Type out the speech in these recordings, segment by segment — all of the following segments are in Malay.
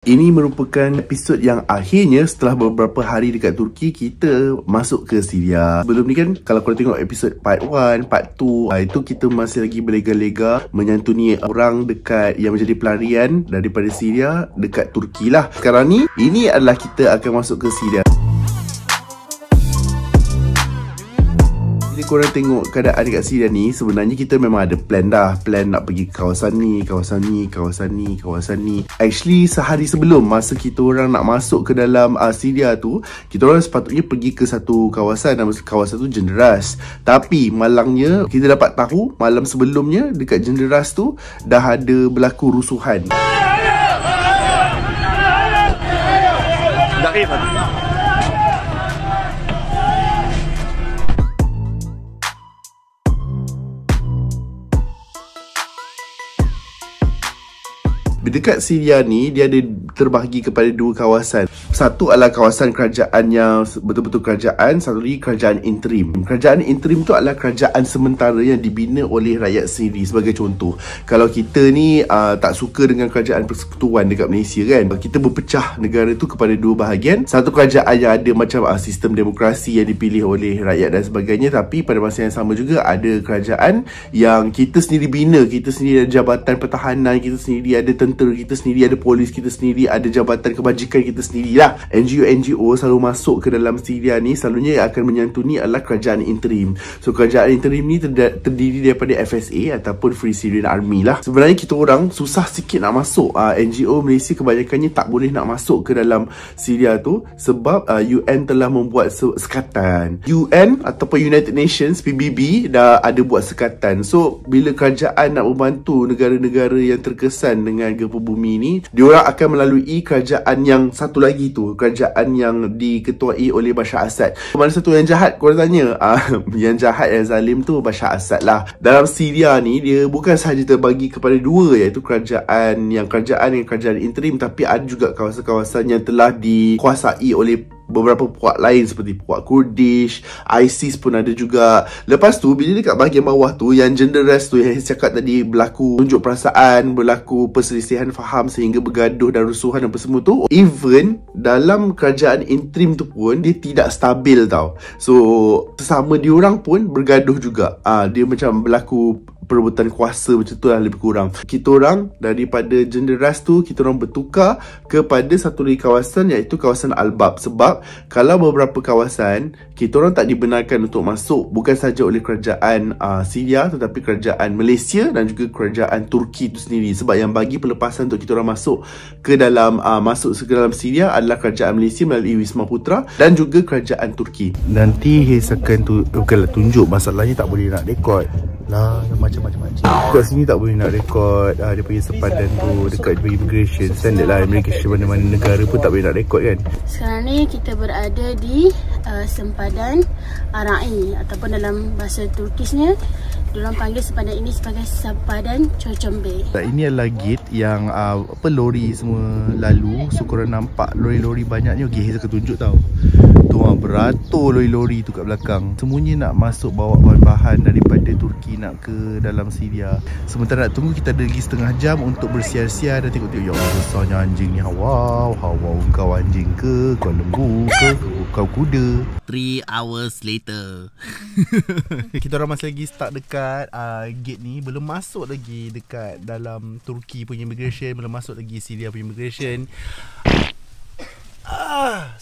Ini merupakan episod yang akhirnya setelah beberapa hari dekat Turki, kita masuk ke Syria. Sebelum ni kan, kalau korang tengok episod part 1, part 2, itu kita masih lagi berlega-lega menyantuni orang dekat yang menjadi pelarian daripada Syria dekat Turki lah. Sekarang ni, ini adalah kita akan masuk ke Syria. Bila korang tengok keadaan dekat Syria ni, sebenarnya kita memang ada plan dah. Plan nak pergi ke kawasan ni, kawasan ni, kawasan ni, kawasan ni. Actually, sehari sebelum masa kita orang nak masuk ke dalam Syria tu, kita orang sepatutnya pergi ke satu kawasan. Nama kawasan tu Jenderas. Tapi malangnya, kita dapat tahu malam sebelumnya dekat Jenderas tu dah ada berlaku rusuhan. Dekat Syria ni, dia ada terbahagi kepada dua kawasan. Satu adalah kawasan kerajaan yang betul-betul kerajaan, satu lagi kerajaan interim. Kerajaan interim tu adalah kerajaan sementara yang dibina oleh rakyat Syria. Sebagai contoh, kalau kita ni tak suka dengan kerajaan persekutuan dekat Malaysia kan, kita berpecah negara tu kepada dua bahagian. Satu kerajaan yang ada macam sistem demokrasi yang dipilih oleh rakyat dan sebagainya, tapi pada masa yang sama juga ada kerajaan yang kita sendiri bina. Kita sendiri ada jabatan pertahanan, kita sendiri ada tentera, kita sendiri ada polis, kita sendiri ada jabatan kebajikan kita sendirilah. NGO selalu masuk ke dalam Syria ni, selalunya yang akan menyantuni adalah kerajaan interim. So kerajaan interim ni terdiri daripada FSA ataupun Free Syrian Army lah. Sebenarnya kita orang susah sikit nak masuk. NGO Malaysia kebanyakannya tak boleh nak masuk ke dalam Syria tu sebab UN telah membuat sekatan. UN ataupun United Nations, PBB, dah ada buat sekatan. So bila kerajaan nak membantu negara-negara yang terkesan dengan gempa bumi ni, diorang akan melalui kerajaan yang satu lagi tu, kerajaan yang diketuai oleh Bashar Assad. Mana satu yang jahat, korang tanya? Yang jahat, yang zalim tu Bashar Assad lah. Dalam Syria ni, dia bukan sahaja terbagi kepada dua, iaitu kerajaan interim, tapi ada juga kawasan-kawasan yang telah dikuasai oleh beberapa puak lain seperti puak Kurdish, ISIS pun ada juga. Lepas tu, bila dekat bahagian bawah tu, yang Jenderas tu yang saya cakap tadi, berlaku tunjuk perasaan, berlaku perselisihan faham sehingga bergaduh dan rusuhan dan apa semua tu, even dalam kerajaan interim tu pun dia tidak stabil tau. So sesama diorang pun bergaduh juga. Dia macam berlaku perebutan kuasa macam tu lah lebih kurang. Kita orang daripada Jenderas tu, kita orang bertukar kepada satu lagi kawasan, iaitu kawasan Al-Bab. Sebab kalau beberapa kawasan kita orang tak dibenarkan untuk masuk, bukan saja oleh kerajaan Syria, tetapi kerajaan Malaysia dan juga kerajaan Turki tu sendiri. Sebab yang bagi pelepasan untuk kita orang masuk ke dalam Syria adalah kerajaan Malaysia melalui Wisma Putra dan juga kerajaan Turki. Nanti Haze akan tunjuk, masalahnya tak boleh nak rekod lah, macam-macam. Kat sini tak boleh nak rekod dia punya sepadan tu dekat immigration. Standard lah, immigration mana-mana negara pun tak boleh nak rekod kan. Sekarang ni kita berada di sempadan Arai, ataupun dalam bahasa Turkisnya diorang panggil sempadan ini sebagai sempadan Çocumbey. Ini adalah gate yang lori semua lalu. So korang nampak lori-lori banyaknya. Okay, saya akan tunjuk tau. Tu beratur lori-lori tu kat belakang. Semuanya nak masuk bawa bahan-bahan daripada Turki nak ke dalam Syria. Sementara nak tunggu, kita ada lagi setengah jam untuk bersiar-siar dan tengok-tengok. Ya Allah, besarnya anjing ni. Wow, kau anjing ke? Kau lembu ke? Kau kuda? 3 hours later. Kita orang masih lagi stuck dekat gate ni. Belum masuk lagi dekat dalam Turki punya immigration, belum masuk lagi Syria punya immigration.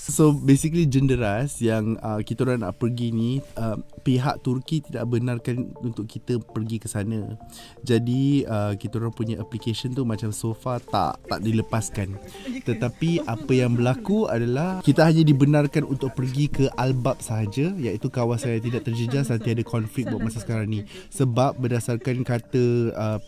So basically Jenderas yang kita orang nak pergi ni, pihak Turki tidak benarkan untuk kita pergi ke sana. Jadi kita orang punya application tu macam so far tak dilepaskan. Tetapi apa yang berlaku adalah kita hanya dibenarkan untuk pergi ke Al-Bab sahaja, iaitu kawasan yang tidak terjejas nanti ada konflik buat masa sekarang ni. Sebab berdasarkan kata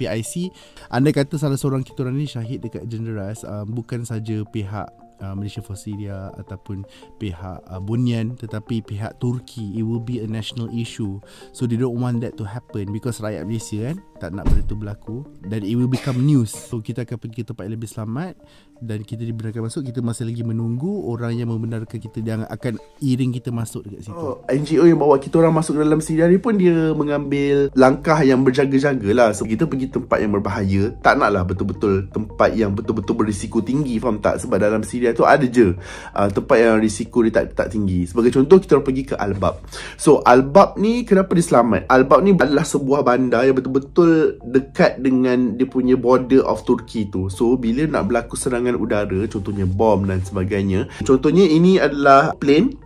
PIC, andai kata salah seorang kita orang ni syahid dekat Jenderas, bukan saja pihak Malaysia for Syria ataupun pihak Bunyan, tetapi pihak Turki, it will be a national issue. So they don't want that to happen because rakyat Malaysia kan tak nak benda tu berlaku dan it will become news. So kita akan pergi ke tempat yang lebih selamat dan kita dibenarkan masuk. Kita masih lagi menunggu orang yang membenarkan kita yang akan iring kita masuk dekat situ. NGO yang bawa kita orang masuk dalam Syria ni pun dia mengambil langkah yang berjaga-jaga lah. So kita pergi tempat yang berbahaya, tak nak lah betul-betul tempat yang betul-betul berisiko tinggi, faham tak? Sebab dalam Syria tu ada je tempat yang risiko dia tak tinggi. Sebagai contoh, kita orang pergi ke Al-Bab. So Al-Bab ni kenapa dia selamat? Al-Bab ni adalah sebuah bandar yang betul-betul dekat dengan dia punya border of Turki tu. So bila nak berlaku serangan udara, contohnya bom dan sebagainya, contohnya ini adalah plane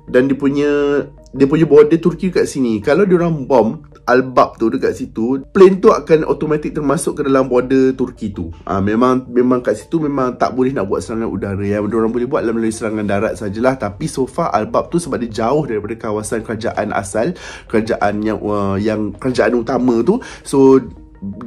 dan dia punya border Turki dekat sini. Kalau dia orang bom Al-Bab tu dekat situ, plane tu akan automatik termasuk ke dalam border Turki tu. Memang kat situ memang tak boleh nak buat serangan udara. Yang diorang boleh buat adalah melalui serangan darat sajalah. Tapi so far Al-Bab tu sebab dia jauh daripada kawasan kerajaan asal, kerajaan yang kerajaan utama tu, so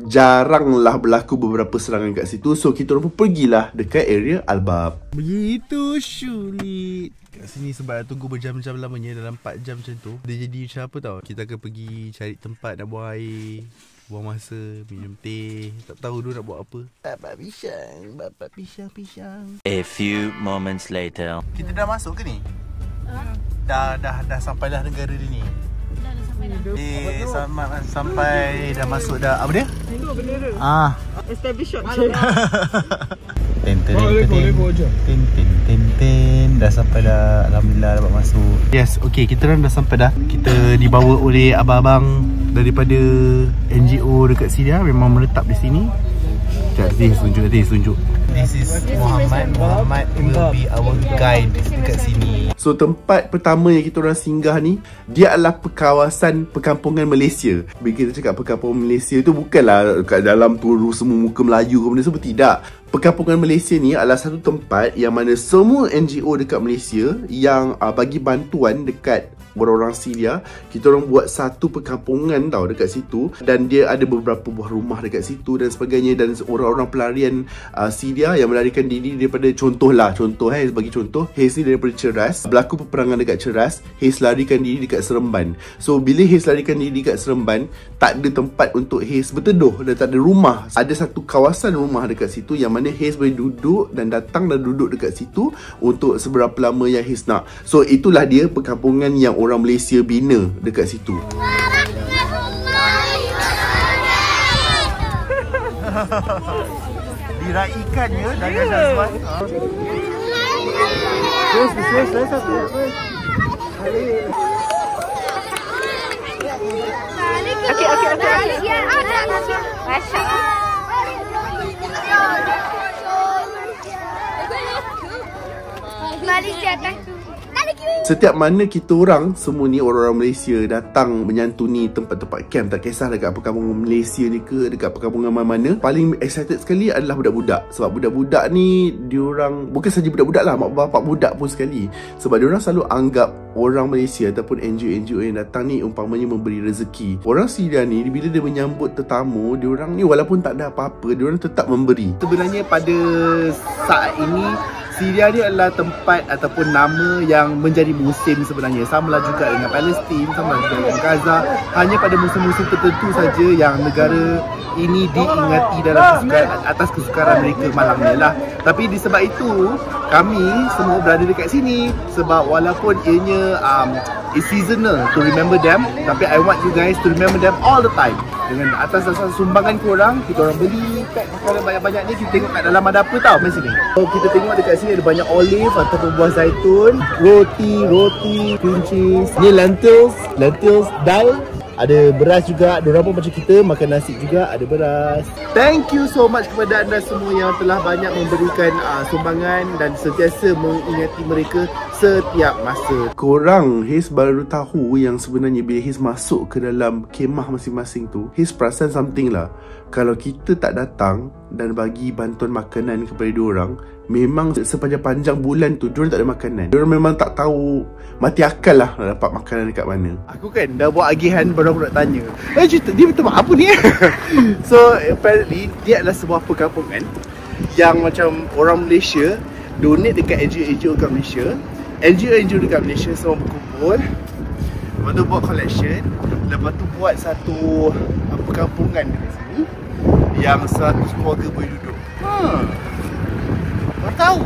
jaranglah berlaku beberapa serangan kat situ. So kita orang pun pergilah dekat area Al-Bab. Begitu sulit kat sini sebab dah tunggu berjam-jam lamanya, dalam 4 jam macam tu. Dia jadi macam apa tau, kita akan pergi cari tempat nak buang air, buang masa, minum teh, tak tahu dulu nak buat apa. Bapak pisang. A few moments later. Kita dah masuk ke ni? Dah sampai dah negara dia ni. Sampai dah masuk dah. Apa dia? Bendera. Establish shot. Dah sampai dah. Alhamdulillah dapat masuk. Yes, okay, kita dah sampai dah. Kita dibawa oleh abang-abang daripada NGO dekat Syria. Memang menetap di sini. Nanti tunjuk. This is Muhammad will be our guide dekat sini. So tempat pertama yang kita orang singgah ni, dia adalah kawasan perkampungan Malaysia. Bila kita cakap perkampungan Malaysia tu bukanlah kat dalam tu semua muka Melayu ke benda semua, tidak. Perkampungan Malaysia ni adalah satu tempat yang mana semua NGO dekat Malaysia yang bagi bantuan dekat orang-orang Syria, kita orang buat satu perkampungan tau dekat situ, dan dia ada beberapa buah rumah dekat situ dan sebagainya. Dan orang-orang pelarian Syria yang melarikan diri daripada, contoh bagi contoh, Hayes ni daripada Ceras, berlaku peperangan dekat Ceras, Hayes larikan diri dekat Seremban. So bila Hayes larikan diri dekat Seremban, tak ada tempat untuk Hayes berteduh dan tak ada rumah. Ada satu kawasan rumah dekat situ yang mana Hayes boleh duduk dan datang dan duduk dekat situ untuk seberapa lama yang Hayes nak. So itulah dia perkampungan yang orang Malaysia bina dekat situ. Diraikannya dari Azwan. Okey. Masya-Allah. Malaysia kan. Setiap mana kita orang, semua ni orang-orang Malaysia datang menyantuni tempat-tempat camp, tak kisah dekat perkampungan Malaysia ni ke, dekat perkampungan mana-mana, paling excited sekali adalah budak-budak. Sebab budak-budak ni, diorang bukan saja budak-budak lah, mak bapak budak pun sekali. Sebab diorang selalu anggap orang Malaysia ataupun NGO yang datang ni umpamanya memberi rezeki. Orang Syria ni, bila dia menyambut tetamu, diorang ni walaupun tak ada apa-apa, diorang tetap memberi. Sebenarnya pada saat ini, Syria ni adalah tempat ataupun nama yang menjadi musim sebenarnya. Sama lah juga dengan Palestin, sama lah juga dengan Gaza. Hanya pada musim-musim tertentu saja yang negara ini diingati dalam atas kesukaran mereka malamnya lah. Tapi disebab itu, kami semua berada dekat sini. Sebab walaupun ianya it's seasonal to remember them, tapi I want you guys to remember them all the time. Dengan atas dasar sumbangan korang, kita orang beli pack makanan banyak-banyak ni. Kita tengok kat dalam ada apa tau macam sini. So kita tengok dekat sini ada banyak olive ataupun buah zaitun, roti, cream cheese. Ni lentils, dal. Ada beras juga, diorang pun macam kita makan nasi juga, ada beras. Thank you so much kepada anda semua yang telah banyak memberikan sumbangan dan sentiasa mengingati mereka setiap masa. Korang, Hayes baru tahu yang sebenarnya bila Hayes masuk ke dalam kemah masing-masing tu, Hayes perasan something lah. Kalau kita tak datang dan bagi bantuan makanan kepada diorang, memang sepanjang bulan tu diorang tak ada makanan. Diorang memang tak tahu, mati akal lah nak dapat makanan dekat mana. Aku kan dah buat agihan, baru aku nak tanya, cerita dia betul apa ni? So apparently dia adalah sebuah perkampungan yang macam orang Malaysia donate dekat NGO kat Malaysia. NGO dekat Malaysia semua berkumpul, lepas tu buat collection, lepas tu buat satu perkampungan dekat sini yang 100 keluarga boleh duduk. tahu.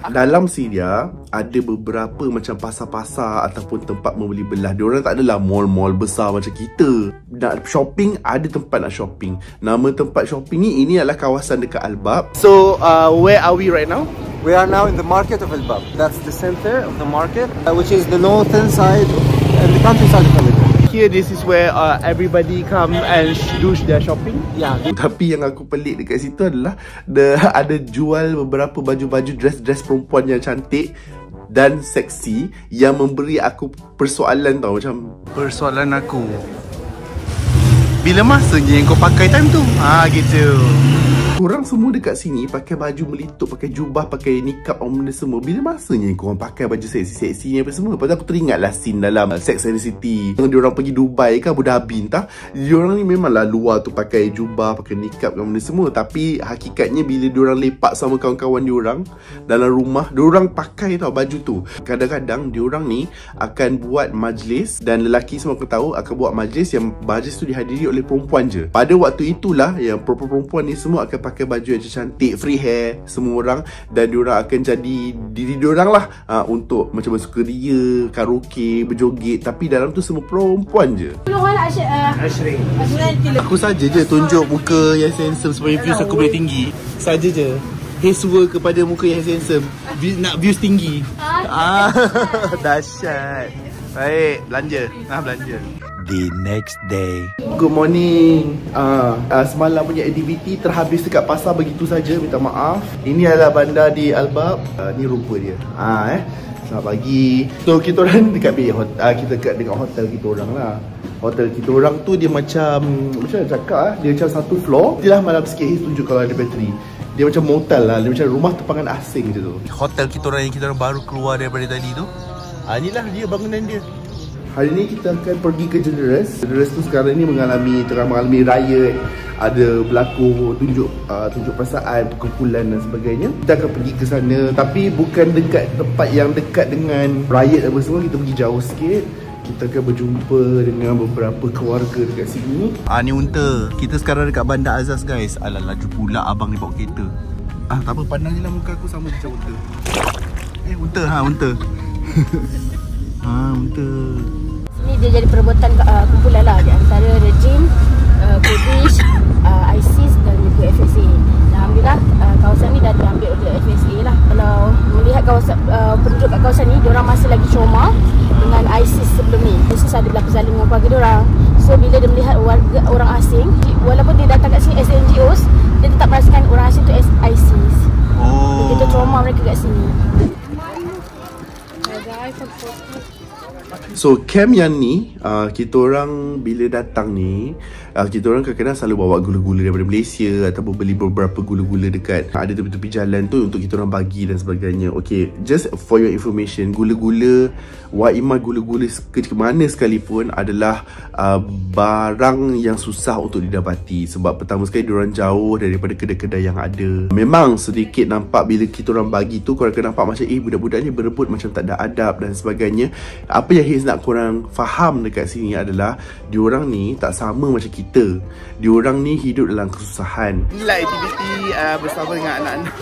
Dalam Syria ada beberapa macam pasar-pasar ataupun tempat membeli belah. Diorang tak adalah mall-mall besar macam kita. Nak shopping, ada tempat nak shopping. Nama tempat shopping ni, ini adalah kawasan dekat Al-Bab. So, where are we right now? We are now in the market of Al-Bab. That's the center of the market, which is the northern side and the countryside of Al-Bab. Here, this is where everybody come and do their shopping. Yeah. Tapi yang aku pelik dekat situ adalah ada jual beberapa baju-baju dress perempuan yang cantik dan seksi yang memberi aku persoalan tau. Macam persoalan aku, bila masanya yang kau pakai time tu? Gitu. korang semua dekat sini pakai baju melitup, pakai jubah, pakai nikab, benda semua. Bila masanya korang pakai baju seksi-seksi ni apa semua? Lepas tu aku teringatlah scene dalam Sex and the City yang diorang pergi Dubai ke Abu Dhabi entah. Diorang ni memanglah luar tu pakai jubah, pakai nikab dan benda semua. Tapi hakikatnya bila diorang lepak sama kawan-kawan diorang dalam rumah, diorang pakai tau baju tu. Kadang-kadang diorang ni akan buat majlis, dan lelaki semua aku tahu akan buat majlis yang majlis tu dihadiri oleh perempuan je. Pada waktu itulah yang perempuan ni semua akan pakai baju yang cantik, free hair semua orang, dan diorang akan jadi diri diorang lah untuk macam bersukaria, karaoke, berjoget, tapi dalam tu semua perempuan je. Aku saja je tunjuk muka yang handsome supaya views aku boleh tinggi. Saja je. Heswa kepada muka yang handsome, nak views tinggi. Dahsyat. Baik, belanja. Belanja. The next day. Good morning. Semalam punya aktiviti terhabis dekat pasar begitu saja. Minta maaf. Ini adalah bandar di Al-Bab. Ni rupa dia. Selamat pagi. So kita orang dekat bilik kita dekat hotel kita orang lah. Hotel kita orang tu dia macam nak cakap dia macam satu floor. Dia lah malam sikit tunjuk kalau ada bateri. Dia macam motel lah. Dia macam rumah tepangan asing je tu. Hotel kita orang yang kita orang baru keluar daripada tadi tu. Inilah dia bangunan dia. Hari ni kita akan pergi ke Generous. Generous tu sekarang ni tengah mengalami riot. Ada berlaku tunjuk perasaan, perkumpulan dan sebagainya. Kita akan pergi ke sana, tapi bukan dekat tempat yang dekat dengan riot apa semua. Kita pergi jauh sikit. Kita akan berjumpa dengan beberapa keluarga dekat sini. Ni unta. Kita sekarang dekat Bandar Azaz guys. Alah, laju pula abang ni bawa kereta. Tak apa, pandang je lah muka aku sama macam unta. Unta. Unta. Unta. Ni dia jadi perebutan kumpulan lah di antara rejim, Kurdish, ISIS dan juga FSA. Dan alhamdulillah kawasan ni dah diambil oleh FSA lah. Kalau melihat kawasan penduduk kat kawasan ni, diorang masih lagi trauma dengan ISIS sebelum ni. ISIS ada berlaku zalim dengan keluarga diorang. So bila dia melihat orang asing, walaupun dia datang kat sini as NGOs, dia tetap merasakan orang asing tu as ISIS. Kita trauma mereka kat sini. So camp yang ni kita orang bila datang ni kita orang kadang-kadang selalu bawa gula-gula daripada Malaysia ataupun beli beberapa gula-gula dekat ada tepi-tepi jalan tu untuk kita orang bagi dan sebagainya. Okay, just for your information, gula-gula Waimah, gula-gula ke mana sekalipun adalah barang yang susah untuk didapati. Sebab pertama sekali diorang jauh daripada kedai-kedai yang ada. Memang sedikit nampak bila kita orang bagi tu, korang akan nampak macam budak-budak ni berebut macam tak ada adab dan sebagainya. Apa yang Hiz nak korang faham dekat sini adalah diorang ni tak sama macam kita. Diorang ni hidup dalam kesusahan. Inilah aktiviti bersama dengan anak-anak.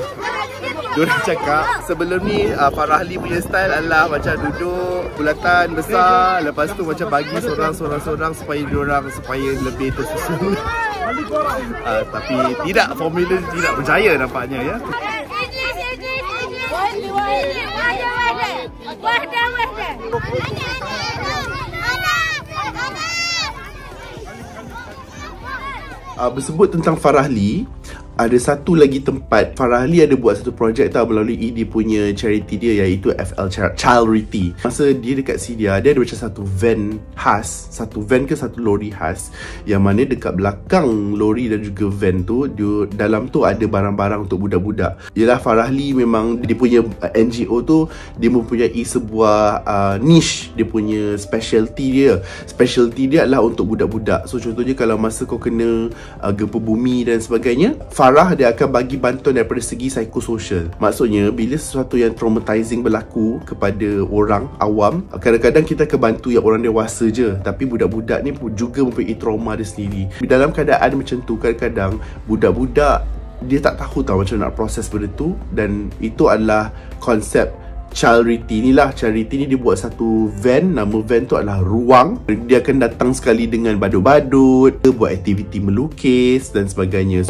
Diorang cakap sebelum ni Farahli punya style adalah macam duduk bulatan besar, lepas tu macam bagi seorang-seorang supaya lebih tersusun. Tapi tidak, formula tidak berjaya nampaknya ya. Bersebut tentang Farahli, ada satu lagi tempat. Farahli ada buat satu projek melalui dia punya charity dia, iaitu FL Charity. Masa dia dekat Syria, dia ada macam satu van khas, satu lori khas, yang mana dekat belakang lori dan juga van tu, dalam tu ada barang-barang untuk budak-budak. Yalah, Farahli memang dia punya NGO tu, dia mempunyai sebuah niche, dia punya specialty dia adalah untuk budak-budak. So contohnya kalau masa kau kena gempa bumi dan sebagainya, Farah dia akan bagi bantuan daripada segi psikososial. Maksudnya bila sesuatu yang traumatizing berlaku kepada orang awam, kadang-kadang kita akan bantu yang orang dewasa je, tapi budak-budak ni juga mempunyai trauma dia sendiri. Dalam keadaan macam tu, kadang-kadang budak-budak Dia tak tahu tau macam nak proses benda tu. Dan itu adalah konsep Charity ni lah. Charity ni dia buat satu van. Nama van tu adalah Ruang. Dia akan datang sekali dengan badut-badut, dia buat aktiviti melukis dan sebagainya.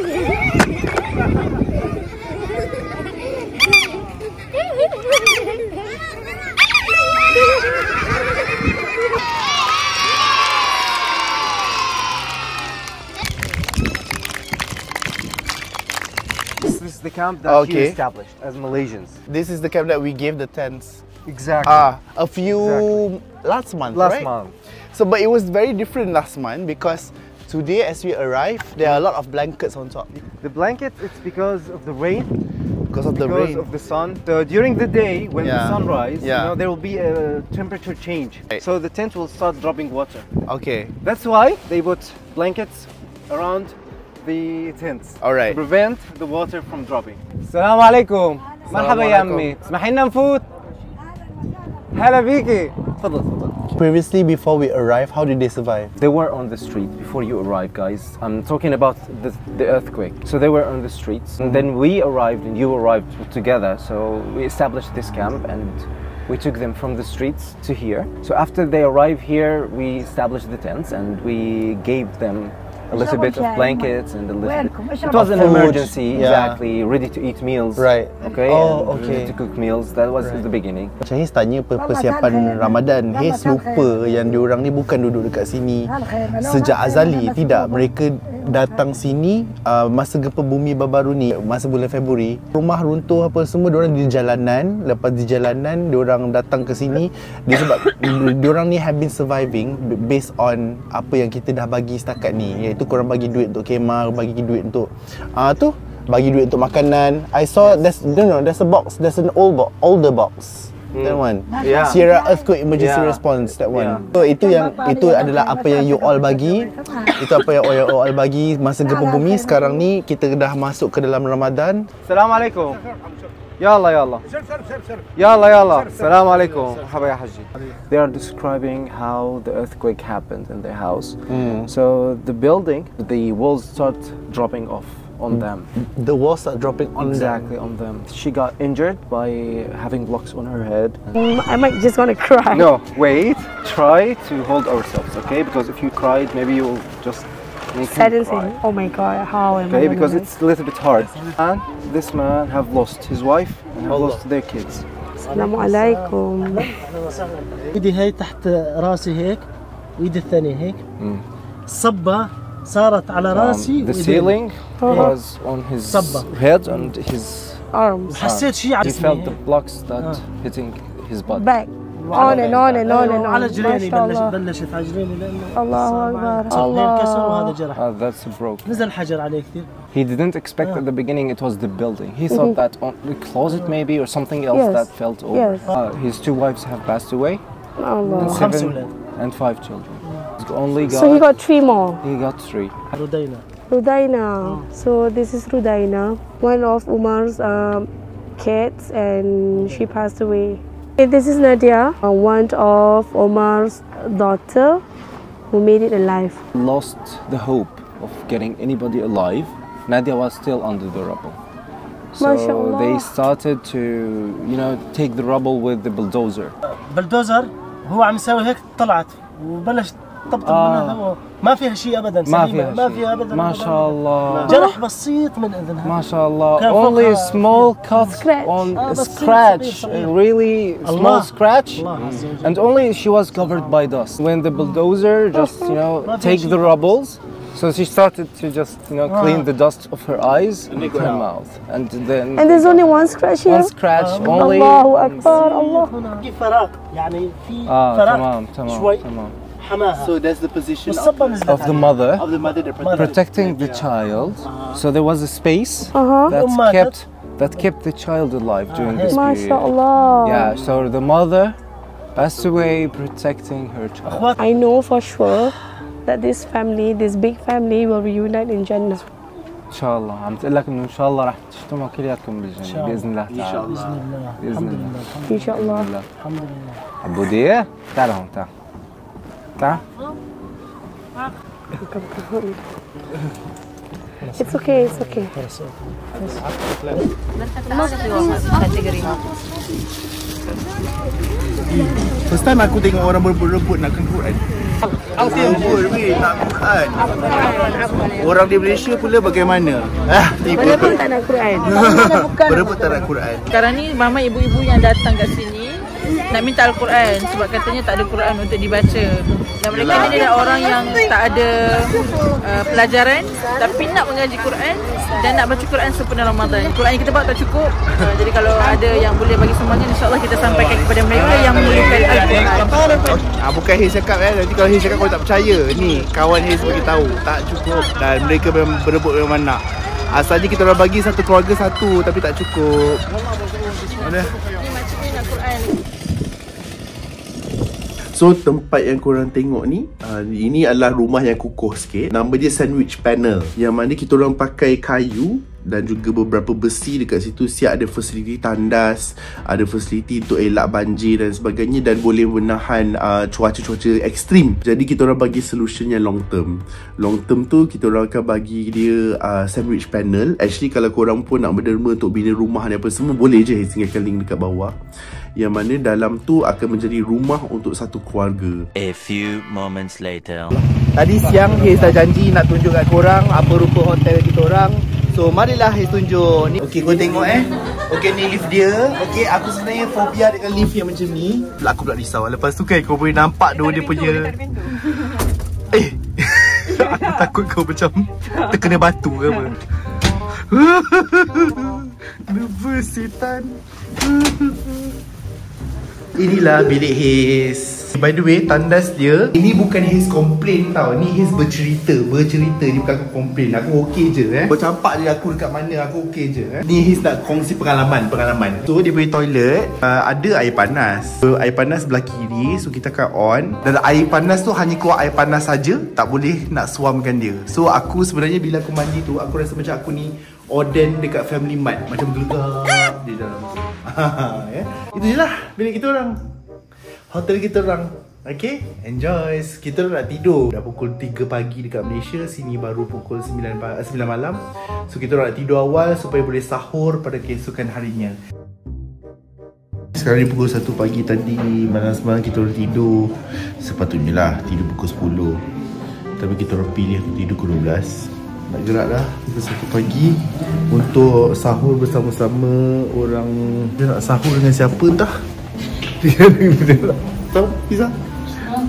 This is the camp that he established as Malaysians. This is the camp that we gave the tents. Exactly. A few last month, Last right? month. So, but it was very different last month because today, as we arrived, there are a lot of blankets on top. The blanket, it's because of the rain. Because of the because rain. of the sun. So during the day, when the sun rises, Yeah. there will be a temperature change. Right. So the tent will start dropping water. Okay. That's why they put blankets around the tents. Alright. To prevent the water from dropping. السلام عليكم. مرحبا يا أمي. اسمحي لنا نفوت. هلا بيكي. تفضل تفضل. Previously, before we arrived, how did they survive? They were on the street before you arrived, guys. I'm talking about the earthquake. So they were on the streets. And then we arrived and you arrived together. So we established this camp and we took them from the streets to here. So after they arrived here, we established the tents and we gave them a little bit of blankets and a little bit. It was an Food, emergency, yeah. exactly. Ready to eat meals. Right. Okay. Oh, and okay. Ready to cook meals. That was the beginning. Macam Hez tanya persiapan Ramadan. Hez lupa yang diorang ni bukan duduk dekat sini sejak azali. Tidak, mereka datang sini masa gempa bumi baru-baru ni, masa bulan Februari. Rumah runtuh apa semua, diorang di jalanan. Lepas di jalanan, diorang datang ke sini. Dia sebab diorang ni have been surviving based on apa yang kita dah bagi setakat ni. Iaitu korang bagi duit untuk kemah, bagi duit untuk bagi duit untuk makanan. I saw there's a box, there's an older box. That one. Yeah. Sierra Earthquake Emergency Yeah. Response, that one. Yeah. So itu adalah apa yang you all bagi. Itu apa yang you all bagi masa gempa bumi. Sekarang ni kita dah masuk ke dalam Ramadan. Assalamualaikum. Yalla yalla. Yalla yalla. Assalamualaikum. Marhaba ya haji. They are describing how the earthquake happened in their house. So the building, the walls start dropping off on them. The walls are dropping on Exactly on them. She got injured by having blocks on her head. I might just gonna cry. No, wait. Try to hold ourselves, okay? Because if you cried, maybe you'll just make me Saddens cry. him. Oh my god, how am Okay, I because gonna it's a little bit hard. And this man have lost his wife and have lost their kids. Assalamualaikum. ايدي هاي تحت راسي هيك وايدي الثانية هيك. الصبة صارت على راسي The ceiling was on his صبة. head and his Arms. حسيت شيء على he felt the جسمي blocks that hitting his butt. Back. On and on and on and on. على جريني ما شاء الله. بلشت على جريني لانه الله أكبر. صار انكسر وهذا الله. جرح. That's broke. نزل حجر عليه كثير. He didn't expect at the beginning it was the building. He thought that on the closet maybe or something else Yes. that felt over. Yes. His two wives have passed away Allah. and وخمس 7 أولاد. and 5 children. He's only got, So he got 3 more. he got 3. ردينا. Rudaina. So this is Rudaina, one of Umar's kids, and she passed away. This is Nadia, one of Omar's daughter, who made it alive. Lost the hope of getting anybody alive. Nadia was still under the rubble. So MashaAllah. they started to, take the rubble with the bulldozer. بلدوزر هو عم يساوي هيك طلعت وبلش طبطب منها ما فيها شيء ابدا سليمة. ما فيها ابدا ما شاء الله. جرح بسيط من اذنها. ما شاء الله. كان Only a فوقها small cut Scratch. on a بسيط، scratch, صغير، a صغير. really small الله. scratch. الله عز وجل. And only she was covered by dust. When the bulldozer just, ما فيها take شيء. the rubbles, so she started to just, clean the dust of her eyes and her mouth. And then And there's only one scratch here. one scratch only. Allahu Akbar, Allah. هنا في فراغ يعني في Ah, فراغ تمام شوي تمام. حماها. So that's the position والصبة نزلت Of the عليه. mother of the mother that protected. protecting the child. So there was a space Uh-huh. that kept the child alive during this period. MashaAllah. Yeah, so the mother passed away protecting her child. I know for sure that this family, this big family, will reunite in Jannah. ان شاء الله عم تقول لك انه ان شاء الله رح تجتمعوا كلياتكم بالجنه باذن الله تعالى. إن شاء الله. باذن الحمد الله. لله. Inshallah. الحمد لله. عبودية تعال هون تعال تعال It's okay, it's okay. First time aku tengok orang berebut-rebut nak Quran. Berebut weh nak Quran. Orang di Malaysia pula bagaimana? Berebut tak nak Quran. Berebut tak nak Quran. Sekarang ni ramai ibu-ibu yang datang kat sini nak minta Al-Quran sebab katanya tak ada Quran untuk dibaca. Dan mereka ni adalah orang yang tak ada pelajaran tapi nak mengaji Quran dan nak baca Quran sempena Ramadan. Quran yang kita bawa tak cukup. Jadi kalau ada yang boleh bagi sumbangan, insya-Allah kita sampaikan kepada mereka yang memerlukan Al-Quran. Bukan Haze cakap nanti kalau Haze cakap kau tak percaya. Ni kawan Haze bagi tahu tak cukup dan mereka memang berebut memang nak. Asalnya kita orang bagi satu keluarga satu tapi tak cukup. Mana? So tempat yang korang tengok ni, ini adalah rumah yang kukuh sikit. Nama dia sandwich panel, yang mana kita orang pakai kayu dan juga beberapa besi dekat situ. Siap ada fasiliti tandas, ada fasiliti untuk elak banjir dan sebagainya, dan boleh menahan cuaca-cuaca ekstrim. Jadi kita orang bagi solution yang long term. Long term tu kita orang akan bagi dia sandwich panel. Actually kalau korang pun nak berderma untuk bina rumah ni apa semua, boleh je tinggalkan link dekat bawah. Yang mana dalam tu akan menjadi rumah untuk satu keluarga. A few moments later. Tadi siang Haze dah janji nak tunjuk kat korang apa rupa hotel kita orang. So marilah Haze tunjuk ni. Okey, kau tengok Okey, ni lift dia. Okey, aku sebenarnya fobia dengan lift yang macam ni. Aku pula risau. Lepas tu kan kau boleh nampak dia punya aku takut kau macam terkena batu ke apa. Nervous setan. Inilah bilik Haze. By the way, tandas dia, ini bukan Haze komplain tau. Ni Haze bercerita. Ni bukan aku komplain. Aku okey je Kau campak je aku dekat mana, aku okey je Ni Haze nak kongsi pengalaman. So dia punya toilet ada air panas. So air panas sebelah kiri. So kita akan on. Dan air panas tu hanya keluar air panas saja, tak boleh nak suamkan dia. So aku sebenarnya bila aku mandi tu, aku rasa macam aku ni Oden dekat Family Mart. Macam gelegap di dalam tu. Itu je lah bilik kita orang, hotel kita orang. Okay, enjoy. Kita nak tidur dah pukul 3 pagi dekat Malaysia. Sini baru pukul 9 malam. So kita nak tidur awal supaya boleh sahur pada keesokan harinya. Sekarang ni pukul 1 pagi. Tadi malam semalam kita orang tidur, sepatutnya lah tidur pukul 10, tapi kita orang pilih tidur pukul 12. Nak gerak dah pukul 1 pagi untuk sahur bersama-sama orang. Dia nak sahur dengan siapa entah. Dia nak tahu Fiza?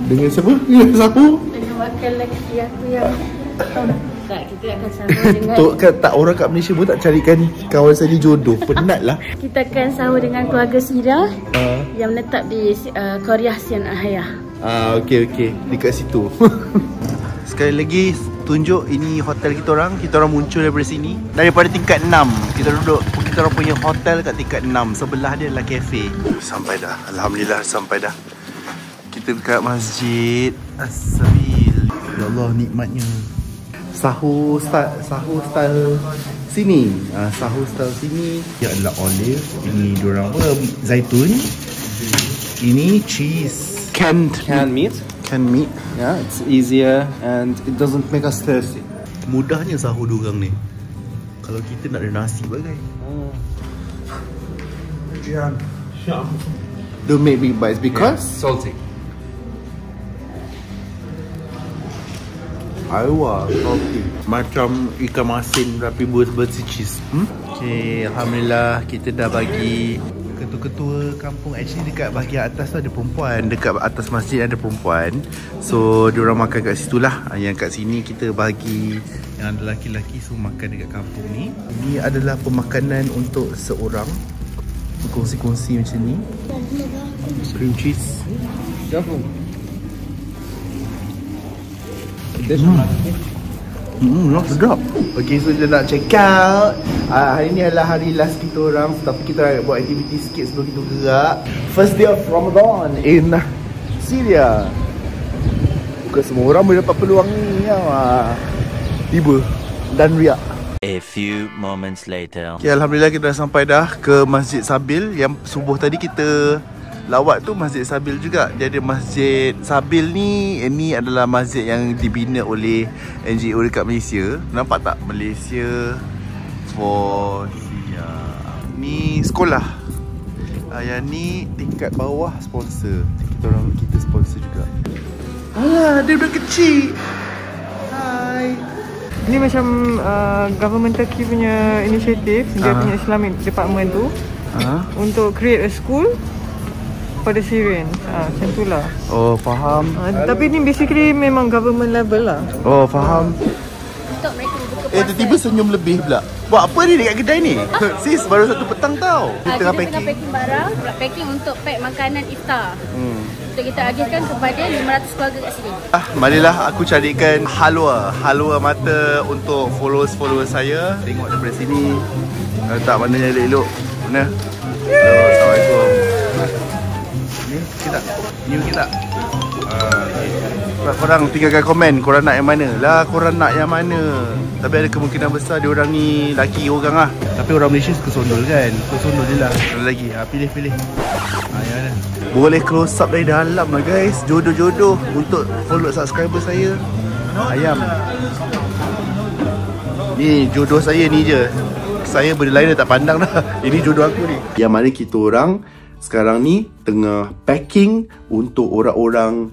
Dengan siapa? Dia nak sahur? Dengan wakil lelaki aku yang tak, kita akan sahur dengan tak, orang kat Malaysia pun tak carikan kawan saya ni jodoh. Penat lah. Kita akan sahur dengan keluarga Sira yang menetap di Korea Sian Ahaya. Okey, dekat situ. Sekali lagi tunjuk, ini hotel kita orang. Kita orang muncul daripada sini, daripada tingkat 6. Kita duduk, kita orang punya hotel kat tingkat 6. Sebelah dia adalah kafe. Sampai dah, alhamdulillah sampai dah. Kita dekat Masjid As-Sabil. Ya Allah, nikmatnya. Sahur style sini. Sahur style sini. Dia adalah olive. Ini diorang apa? Zaitun. Ini cheese. Canned meat. Yeah, it's easier and it doesn't make us thirsty. Mudahnya sahur diorang ni. Kalau kita nak ada nasi bagai. Don't make big bites because Salty. Aiwa, salty. Macam ikan masin tapi bersih cheese. Okay, alhamdulillah kita dah bagi ketua-ketua kampung. Actually dekat bahagian atas tu ada perempuan. Dekat atas masjid ada perempuan. So diorang makan kat situ lah. Yang kat sini kita bagi yang ada lelaki-lelaki semua makan dekat kampung ni. Ini adalah pemakanan untuk seorang. Kongsi-kongsi macam ni. Cream cheese. Sedap. Okay, so kita nak check out. Hari ni adalah hari last kita orang, tapi kita nak buat aktiviti sikit sebelum kita gerak. First day of Ramadan in Syria. Bukan semua orang boleh dapat peluang ni tiba dan riak. A few moments later. Okay, alhamdulillah kita dah sampai dah ke Masjid Sabil. Yang subuh tadi kita Lawak tu Masjid Sabil juga. Dia ada Masjid Sabil ni. Ini adalah masjid yang dibina oleh NGO dekat Malaysia. Nampak tak? Malaysia for Siap. Ni sekolah. Yang ni tingkat bawah sponsor. Kita sponsor juga. Alah, dia budak kecil. Hai. Ni macam government Turkey punya inisiatif. Dia punya Islamic department tu untuk create a school pada Syrian. Macam tu lah. Oh, faham. Tapi ni basically memang government level lah. Oh, faham. Untuk mereka buka puasa. Tiba-tiba senyum lebih pula. Buat apa ni dekat kedai ni? Sis, baru 1 petang tau. Kita tengah packing. Packing barang, packing untuk pack makanan iftar. Untuk kita agihkan kepada 500 keluarga kat sini. Marilah aku carikan halwa mata untuk followers saya. Tengok daripada sini. Tak mana yang elok-elok. Mana? Hello, Assalamualaikum. Ni okey tak? Ni okey tak? Korang tinggalkan komen. Korang nak yang mana? Lah, korang nak yang mana? Tapi ada kemungkinan besar dia orang ni laki orang lah. Tapi orang Malaysia suka sondol kan? Suka sondol je lah. Ada lagi. Pilih. Yang mana? Boleh close up dari dalam lah guys. Jodoh-jodoh untuk follow subscriber saya. Ayam. Ni jodoh saya ni je. Saya benda lain dah tak pandang dah. Ini jodoh aku ni. Yang mana kita orang sekarang ni tengah packing untuk orang-orang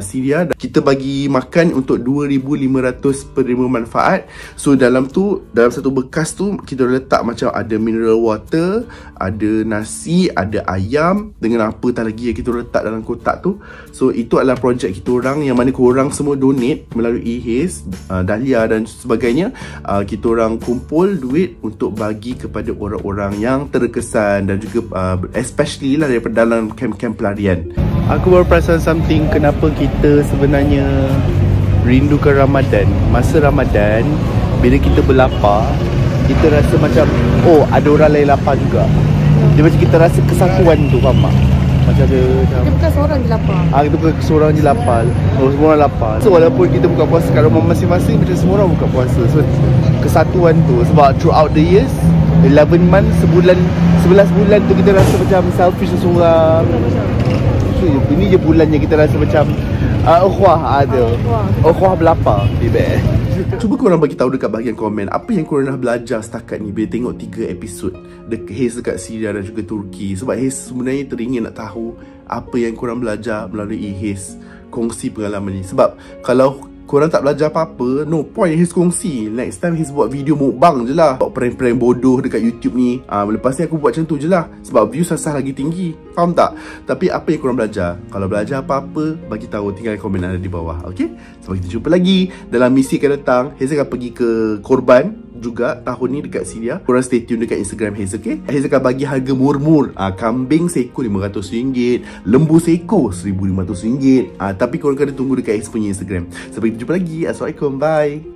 Syria. Kita bagi makan untuk 2,500 penerima manfaat. So dalam satu bekas tu kita letak macam ada mineral water, ada nasi, ada ayam dengan apa tak lagi yang kita letak dalam kotak tu. So itu adalah projek kita orang yang mana korang semua donate melalui HIS, Dahlia dan sebagainya. Kita orang kumpul duit untuk bagi kepada orang-orang yang terkesan dan juga especially lah daripada dalam kem-kem pelarian. Aku baru perasan something, kenapa kita sebenarnya rindukan Ramadan. Masa Ramadan, bila kita berlapar, kita rasa macam, oh ada orang lain lapar juga. Dia macam kita rasa kesatuan tu, faham tak? Macam ada Kita bukan seorang je lapar. kita bukan seorang je lapar. Oh, semua orang lapar. So walaupun kita buka puasa kat rumah masing-masing, macam semua orang buka puasa. So kesatuan tu, sebab throughout the years 11 months, 11 bulan tu kita rasa macam selfish seseorang. Ini je bulan yang kita rasa macam ukhuwah ada. Ukhuwah berlapar. Cuba korang bagi tahu dekat bahagian komen apa yang korang dah belajar setakat ni bila tengok 3 episod HIS dekat Syria dan juga Turki. Sebab HIS sebenarnya teringin nak tahu apa yang korang belajar melalui HIS. Kongsi pengalaman ni. Sebab kalau korang tak belajar apa-apa, no point HIS kongsi. Next time HIS buat video mukbang je lah, buat prank-prank bodoh dekat YouTube ni. Lepas ni aku buat macam tu je lah, sebab view sasah lagi tinggi. Faham tak? Tapi apa yang korang belajar? Kalau belajar apa-apa, bagi tahu, tinggal komen ada di bawah. Okay? Sampai kita jumpa lagi dalam misi akan datang. HIS akan pergi ke Korban juga tahun ni dekat Syria. Korang stay tune dekat Instagram HIS, okay? HIS akan bagi harga murmur. Kambing seekor RM500, lembu seekor RM1,500. Tapi korang kena tunggu dekat HIS punya Instagram. Sampai jumpa lagi. Assalamualaikum. Bye.